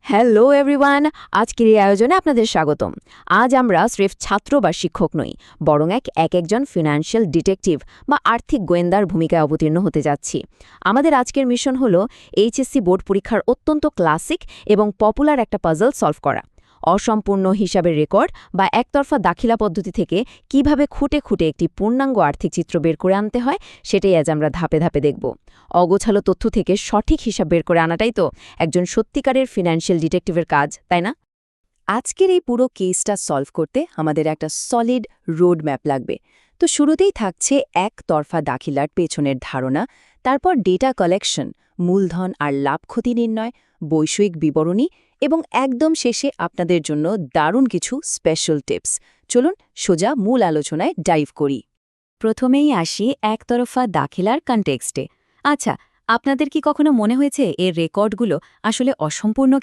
Hello everyone, আজকের এই আয়োজনে আপনাদের স্বাগতম। আজ আমরা স্রেফ ছাত্র বা শিক্ষক নই, বরং একজন ফিনান্সিয়াল ডিটেকটিভ বা আর্থিক গোয়েন্দার ভূমিকায় অবতীর্ণ হতে যাচ্ছি। আমাদের আজকের মিশন হলো এইচএসসি বোর্ড পরীক্ষার অত্যন্ত ক্লাসিক এবং পপুলার একটা পাজল সলভ করা। অসম্পূর্ণ হিসাবের রেকর্ড বা একতরফা দাখিলা পদ্ধতি থেকে কিভাবে খুঁটে খুঁটে একটি পূর্ণাঙ্গ আর্থিক চিত্র বের করে আনতে হয়, সেটাই আজ আমরা ধাপে ধাপে দেখব। অগোছালো তথ্য থেকে সঠিক হিসাব বের করে আনাটাই তো একজন সত্যিকারের ফিনান্সিয়াল ডিটেকটিভের কাজ, তাই না? আজকের এই পুরো কেসটা সলভ করতে আমাদের একটা সলিড রোড ম্যাপ লাগবে। তো শুরুতেই থাকছে একতরফা দাখিলার পেছনের ধারণা, তারপর ডেটা কালেকশন, মূলধন আর লাভ ক্ষতি নির্ণয়, বৈষয়িক বিবরণী এবং একদম শেষে আপনাদের জন্য দারুণ কিছু স্পেশাল টিপস। চলুন সোজা মূল আলোচনায় ডাইভ করি। প্রথমেই আসি একতরফা দাখিলার কনটেক্সটে। আচ্ছা, আপনাদের কি কখনো মনে হয়েছে এর রেকর্ডগুলো আসলে অসম্পূর্ণ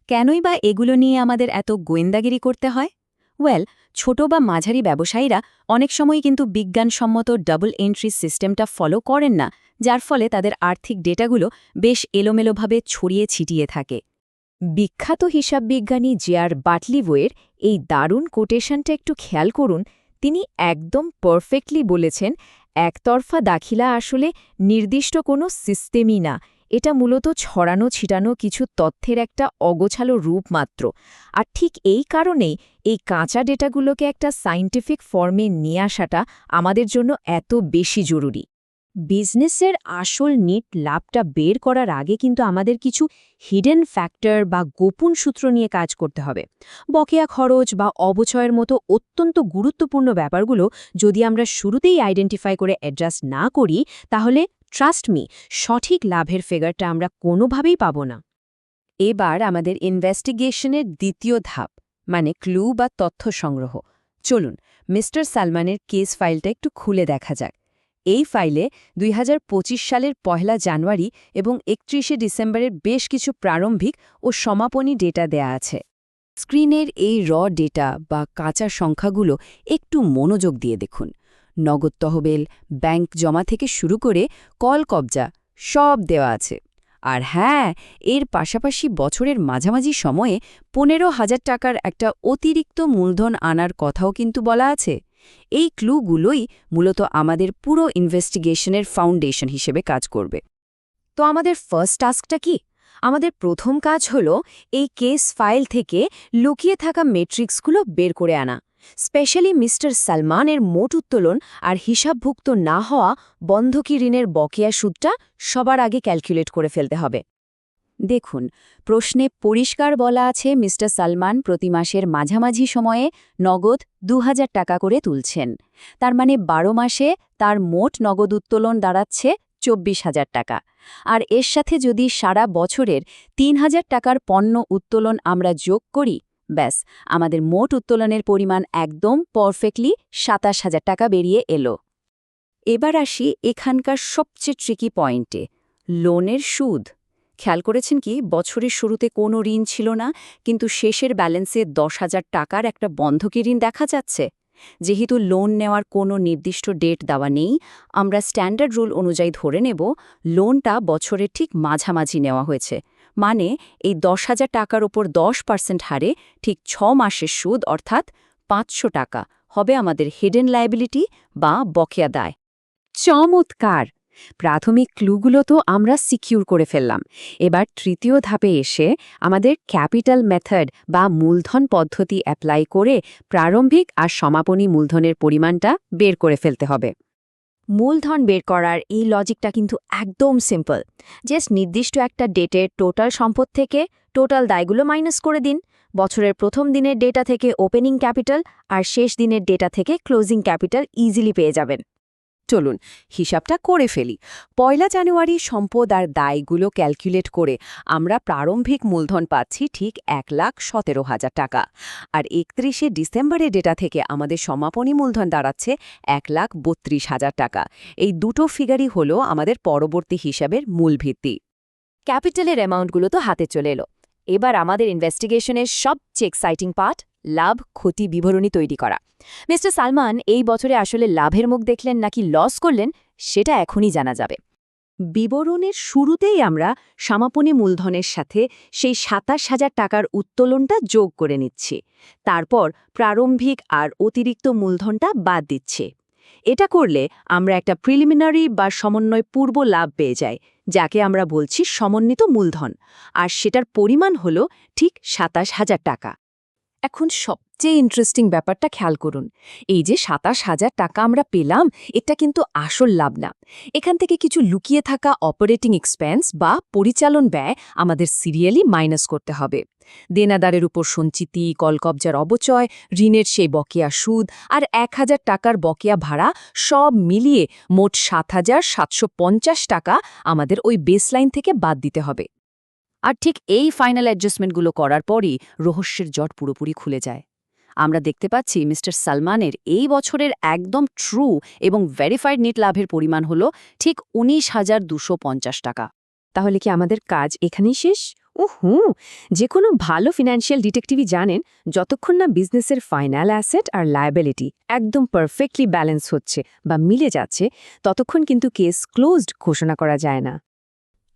কেনই বা এগুলো নিয়ে আমাদের এত গোয়েন্দাগিরি করতে হয়? ছোট বা মাঝারি ব্যবসায়ীরা অনেক সময় কিন্তু বিজ্ঞানসম্মত ডাবল এন্ট্রি সিস্টেমটা ফলো করেন না, যার ফলে তাদের আর্থিক ডেটাগুলো বেশ এলোমেলোভাবে ছড়িয়ে ছিটিয়ে থাকে। বিখ্যাত হিসাববিজ্ঞানী জে.আর. বাটলিওয়ের এই দারুণ কোটেশনটা একটু খেয়াল করুন। তিনি একদম পারফেক্টলি বলেছেন, একতরফা দাখিলা আসলে নির্দিষ্ট কোনো সিস্টেমই না, এটা মূলত ছড়ানো ছিটানো কিছু তথ্যের একটা অগোছালো রূপ মাত্র। আর ঠিক এই কারণেই এই কাঁচা ডেটাগুলোকে একটা সায়েন্টিফিক ফর্মে নিয়ে আসাটা আমাদের জন্য এত বেশি জরুরি। বিজনেসের আসল নিট লাভটা বের করার আগে কিন্তু আমাদের কিছু হিডেন ফ্যাক্টর বা গোপন সূত্র নিয়ে কাজ করতে হবে। বকেয়া খরচ বা অবচয়ের মতো অত্যন্ত গুরুত্বপূর্ণ ব্যাপারগুলো যদি আমরা শুরুতেই আইডেন্টিফাই করে অ্যাডজাস্ট না করি, তাহলে ট্রাস্ট মি, সঠিক লাভের ফিগারটা আমরা কোনোভাবেই পাব না। এবার আমাদের ইনভেস্টিগেশনের দ্বিতীয় ধাপ, মানে ক্লু বা তথ্য সংগ্রহ। চলুন মিস্টার সালমানের কেস ফাইলটা একটু খুলে দেখা যাক। এই ফাইলে ২০২৫ সালের ১ জানুয়ারি এবং ৩১ ডিসেম্বরের বেশ কিছু প্রারম্ভিক ও সমাপনী ডেটা দেয়া আছে। স্ক্রিনের এই ডেটা বা কাঁচা সংখ্যাগুলো একটু মনোযোগ দিয়ে দেখুন। নগদ তহবিল, ব্যাংক জমা থেকে শুরু করে কল কবজা সব দেওয়া আছে। আর হ্যাঁ, এর পাশাপাশি বছরের মাঝামাঝি সময়ে ১৫,০০০ টাকার একটা অতিরিক্ত মূলধন আনার কথাও কিন্তু বলা আছে। এই ক্লুগুলোই মূলত আমাদের পুরো ইনভেস্টিগেশনের ফাউন্ডেশন হিসেবে কাজ করবে। তো আমাদের ফার্স্ট টাস্কটা কি? আমাদের প্রথম কাজ হলো এই কেস ফাইল থেকে লুকিয়ে থাকা মেট্রিক্সগুলো বের করে আনা। স্পেশালি মিস্টার সালমানের মোট উত্তোলন আর হিসাবভুক্ত না হওয়া বন্ধকি ঋণের বকেয়া সুদটা সবার আগে ক্যালকুলেট করে ফেলতে হবে। দেখুন, প্রশ্নে পরিষ্কার বলা আছে মিস্টার সালমান প্রতি মাসের মাঝামাঝি সময়ে নগদ ২,০০০ টাকা করে তুলছেন। তার মানে ১২ মাসে তার মোট নগদ উত্তোলন দাঁড়াচ্ছে ২৪,০০০ টাকা। আর এর সাথে যদি সারা বছরের ৩,০০০ টাকার পণ্য উত্তোলন আমরা যোগ করি, ব্যাস আমাদের মোট উত্তোলনের পরিমাণ একদম পারফেক্টলি ২৭,০০০ টাকা বেরিয়ে এলো। এবার আসি এখানকার সবচেয়ে ট্রিকি পয়েন্টে, লোনের সুদ। খেয়াল করেছেন কি, বছরের শুরুতে কোনো ঋণ ছিল না, কিন্তু শেষের ব্যালেন্সে ১০,০০০ টাকার একটা বন্ধকি ঋণ দেখা যাচ্ছে। যেহেতু লোন নেওয়ার কোনো নির্দিষ্ট ডেট দেওয়া নেই, আমরা স্ট্যান্ডার্ড রুল অনুযায়ী ধরে নেব লোনটা বছরের ঠিক মাঝামাঝি নেওয়া হয়েছে। মানে এই ১০,০০০ টাকার ওপর ১০% হারে ঠিক ৬ মাসের সুদ অর্থাৎ ৫০০ টাকা হবে আমাদের হিডেন লায়াবিলিটি বা বকেয়া দায়। চমৎকার! প্রাথমিক ক্লুগুলো তো আমরা সিকিউর করে ফেললাম। এবার তৃতীয় ধাপে এসে আমাদের ক্যাপিটাল মেথড বা মূলধন পদ্ধতি অ্যাপ্লাই করে প্রারম্ভিক আর সমাপনী মূলধনের পরিমাণটা বের করে ফেলতে হবে। মূলধন বের করার এই লজিকটা কিন্তু একদম সিম্পল। জাস্ট নির্দিষ্ট একটা ডেটের টোটাল সম্পদ থেকে টোটাল দায়গুলো মাইনাস করে দিন। বছরের প্রথম দিনের ডেটা থেকে ওপেনিং ক্যাপিটাল আর শেষ দিনের ডেটা থেকে ক্লোজিং ক্যাপিটাল ইজিলি পেয়ে যাবেন। চলুন হিসাবটা করে ফেলি। ১ জানুয়ারি সম্পদ আর দায়গুলো ক্যালকুলেট করে আমরা প্রারম্ভিক মূলধন পাচ্ছি ঠিক ১,১৭,০০০ টাকা। আর ৩১ ডিসেম্বরের ডেটা থেকে আমাদের সমাপনী মূলধন দাঁড়াচ্ছে ১,৩২,০০০ টাকা। এই দুটো ফিগারই হলো আমাদের পরবর্তী হিসাবের মূল ভিত্তি। ক্যাপিটালের অ্যামাউন্টগুলো তো হাতে চলে এলো। এবার আমাদের ইনভেস্টিগেশনের সবচেয়ে এক্সাইটিং পার্ট, লাভ ক্ষতি বিবরণী তৈরি করা। মিস্টার সালমান এই বছরে আসলে লাভের মুখ দেখলেন নাকি লস করলেন, সেটা এখনই জানা যাবে। বিবরণের শুরুতেই আমরা সমাপনী মূলধনের সাথে সেই ২৭,০০০ টাকার উত্তোলনটা যোগ করে নিচ্ছি। তারপর প্রারম্ভিক আর অতিরিক্ত মূলধনটা বাদ দিচ্ছি। এটা করলে আমরা একটা প্রিলিমিনারি বা সমন্বয় পূর্ব লাভ পেয়ে যাই, যাকে আমরা বলছি সমন্বিত মূলধন, আর সেটার পরিমাণ হল ঠিক ২৭,০০০ টাকা। এখন সবচেয়ে ইন্টারেস্টিং ব্যাপারটা খেয়াল করুন। এই যে ২৭,০০০ টাকা আমরা পেলাম, এটা কিন্তু আসল লাভ না। এখান থেকে কিছু লুকিয়ে থাকা অপারেটিং এক্সপেন্স বা পরিচালন ব্যয় আমাদের সিরিয়ালি মাইনাস করতে হবে। দেনাদারের উপর সঞ্চিতি, কলকবজার অবচয়, ঋণের সেই বকেয়া সুদ আর ১,০০০ টাকার বকেয়া ভাড়া সব মিলিয়ে মোট ৭,৭৫০ টাকা আমাদের ওই বেসলাইন থেকে বাদ দিতে হবে। আর ঠিক এই ফাইনাল অ্যাডজাস্টমেন্টগুলো করার পরই রহস্যের জট পুরোপুরি খুলে যায়। আমরা দেখতে পাচ্ছি মিস্টার সালমানের এই বছরের একদম ট্রু এবং ভেরিফাইড নেট লাভের পরিমাণ হল ঠিক ১৯,২৫০ টাকা। তাহলে কি আমাদের কাজ এখানেই শেষ? যে কোনো ভালো ফিনান্সিয়াল ডিটেকটিভই জানেন, যতক্ষণ না বিজনেসের ফাইনাল অ্যাসেট আর লায়াবিলিটি একদম পারফেক্টলি ব্যালেন্স হচ্ছে বা মিলে যাচ্ছে, ততক্ষণ কিন্তু কেস ক্লোজড ঘোষণা করা যায় না।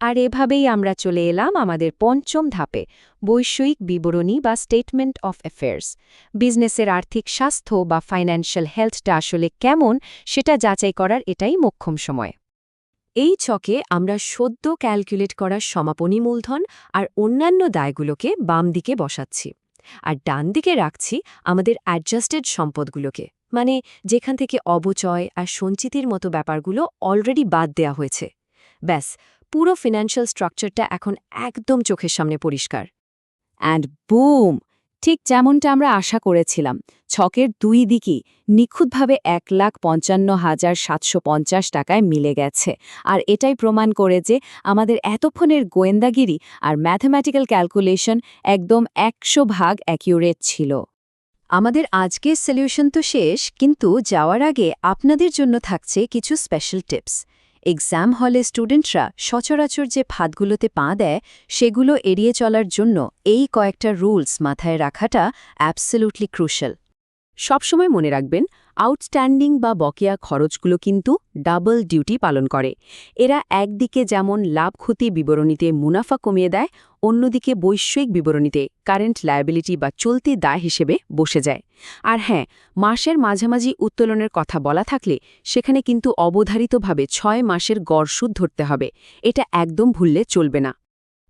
আর এভাবেই আমরা চলে এলাম আমাদের পঞ্চম ধাপে, বৈষয়িক বিবরণী বা স্টেটমেন্ট অফ অ্যাফেয়ার্স। বিজনেসের আর্থিক স্বাস্থ্য বা ফাইন্যান্সিয়াল হেলথটা আসলে কেমন, সেটা যাচাই করার এটাই মোক্ষম সময়। এই ছকে আমরা সদ্য ক্যালকুলেট করা সমাপনী মূলধন আর অন্যান্য দায়গুলোকে বাম দিকে বসাচ্ছি, আর ডান দিকে রাখছি আমাদের অ্যাডজাস্টেড সম্পদগুলোকে, মানে যেখান থেকে অবচয় আর সঞ্চিতির মতো ব্যাপারগুলো অলরেডি বাদ দেয়া হয়েছে। ব্যাস, পুরো ফিনান্সিয়াল স্ট্রাকচারটা এখন একদম চোখের সামনে পরিষ্কার। And broom! ঠিক যেমনটা আমরা আশা করেছিলাম, ছকের দুই দিকই নিখুঁতভাবে ১,৫৫,৭৫০ টাকায় মিলে গেছে। আর এটাই প্রমাণ করে যে আমাদের এতক্ষণের গোয়েন্দাগিরি আর ম্যাথমেটিক্যাল ক্যালকুলেশন একদম ১০০% অ্যাকিউরেট ছিল। আমাদের আজকের সলিউশন তো শেষ, কিন্তু যাওয়ার আগে আপনাদের জন্য থাকছে কিছু স্পেশাল টিপস। এক্সাম হলে স্টুডেন্টরা সচরাচর যে ফাঁদগুলোতে পা দেয়, সেগুলো এড়িয়ে চলার জন্য এই কয়েকটা রুলস মাথায় রাখাটা অ্যাবসলিউটলি ক্রুশাল। সবসময় মনে রাখবেন, আউটস্ট্যান্ডিং বা বকেয়া খরচগুলো কিন্তু ডাবল ডিউটি পালন করে। এরা একদিকে যেমন লাভ ক্ষতি বিবরণীতে মুনাফা কমিয়ে দেয়, অন্যদিকে বৈষয়িক বিবরণীতে কারেন্ট লায়াবিলিটি বা চলতি দায় হিসেবে বসে যায়। আর হ্যাঁ, মাসের মাঝামাঝি উত্তোলনের কথা বলা থাকলে সেখানে কিন্তু অবধারিতভাবে ৬ মাসের গড় সুদ ধরতে হবে। এটা একদম ভুললে চলবে না।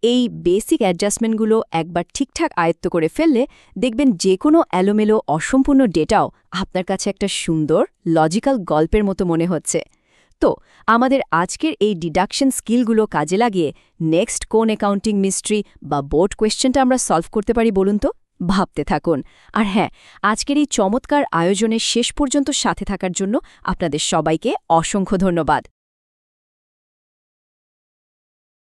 এই বেসিক অ্যাডজাস্টমেন্টগুলো একবার ঠিকঠাক আয়ত্ত করে ফেললে দেখবেন যে কোনো এলোমেলো অসম্পূর্ণ ডেটাও আপনার কাছে একটা সুন্দর লজিক্যাল গল্পের মতো মনে হচ্ছে। তো আমাদের আজকের এই ডিডাকশন স্কিলগুলো কাজে লাগিয়ে নেক্সট কোন অ্যাকাউন্টিং মিস্ট্রি বা বোর্ড কোয়েশ্চেনটা আমরা সলভ করতে পারি বলুন তো? ভাবতে থাকুন। আর হ্যাঁ, আজকের এই চমৎকার আয়োজনের শেষ পর্যন্ত সাথে থাকার জন্য আপনাদের সবাইকে অসংখ্য ধন্যবাদ।